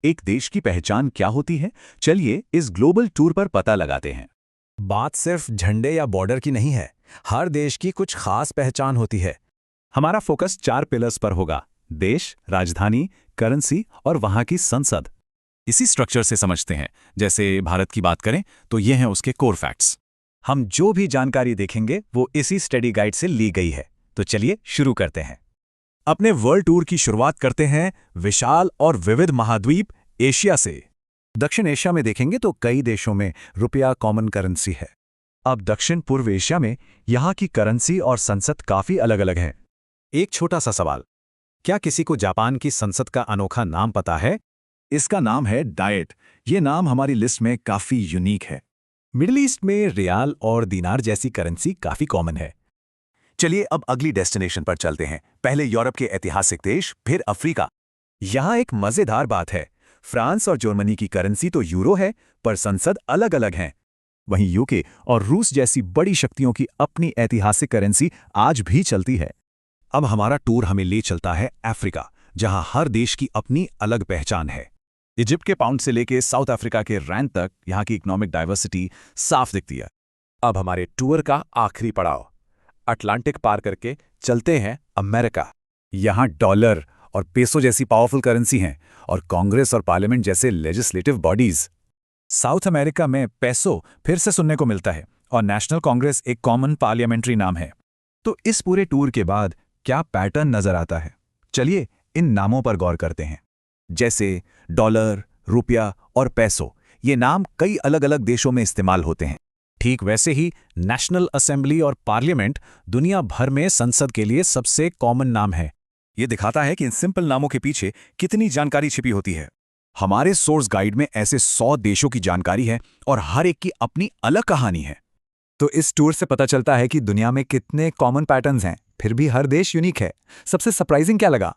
एक देश की पहचान क्या होती है? चलिए इस ग्लोबल टूर पर पता लगाते हैं। बात सिर्फ झंडे या बॉर्डर की नहीं है। हर देश की कुछ खास पहचान होती है। हमारा फोकस 4 पिलर्स पर होगा: देश, राजधानी, करेंसी और वहां की संसद। इसी स्ट्रक्चर से समझते हैं। जैसे भारत की बात करें तो ये हैं उसके कोर फैक्ट्स। हम जो भी जानकारी देखेंगे वो इसी स्टडी गाइड से ली गई है। तो चलिए शुरू करते हैं। अपने वर्ल्ड टूर की शुरुआत करते हैं विशाल और विविध महाद्वीप एशिया से। दक्षिण एशिया में देखेंगे तो कई देशों में रुपया कॉमन करेंसी है। अब दक्षिण पूर्व एशिया में यहाँ की करेंसी और संसद काफी अलग अलग हैं। एक छोटा सा सवाल, क्या किसी को जापान की संसद का अनोखा नाम पता है? इसका नाम है डाइट। ये नाम हमारी लिस्ट में काफी यूनिक है। मिडिल ईस्ट में रियाल और दीनार जैसी करेंसी काफी कॉमन है। चलिए अब अगली डेस्टिनेशन पर चलते हैं। पहले यूरोप के ऐतिहासिक देश, फिर अफ्रीका। यहाँ एक मजेदार बात है। फ्रांस और जर्मनी की करेंसी तो यूरो है, पर संसद अलग अलग हैं। वहीं यूके और रूस जैसी बड़ी शक्तियों की अपनी ऐतिहासिक करेंसी आज भी चलती है। अब हमारा टूर हमें ले चलता है अफ्रीका, जहां हर देश की अपनी अलग पहचान है। इजिप्ट के पाउंड से लेके साउथ अफ्रीका के रैंड तक यहाँ की इकोनॉमिक डाइवर्सिटी साफ दिखती है। अब हमारे टूर का आखिरी पड़ाव, अटलांटिक पार करके चलते हैं अमेरिका। यहाँ डॉलर और पेसो जैसी पावरफुल करेंसी हैं और कांग्रेस और पार्लियामेंट जैसे लेजिस्लेटिव बॉडीज। साउथ अमेरिका में पेसो फिर से सुनने को मिलता है और नेशनल कांग्रेस एक कॉमन पार्लियामेंट्री नाम है। तो इस पूरे टूर के बाद क्या पैटर्न नजर आता है? चलिए इन नामों पर गौर करते हैं। जैसे डॉलर, रुपया और पेसो, ये नाम कई अलग अलग देशों में इस्तेमाल होते हैं। ठीक वैसे ही नेशनल असेंबली और पार्लियामेंट दुनिया भर में संसद के लिए सबसे कॉमन नाम है। ये दिखाता है कि इन सिंपल नामों के पीछे कितनी जानकारी छिपी होती है। हमारे सोर्स गाइड में ऐसे 100 देशों की जानकारी है और हर एक की अपनी अलग कहानी है। तो इस टूर से पता चलता है कि दुनिया में कितने कॉमन पैटर्न्स हैं, फिर भी हर देश यूनिक है। सबसे सरप्राइजिंग क्या लगा?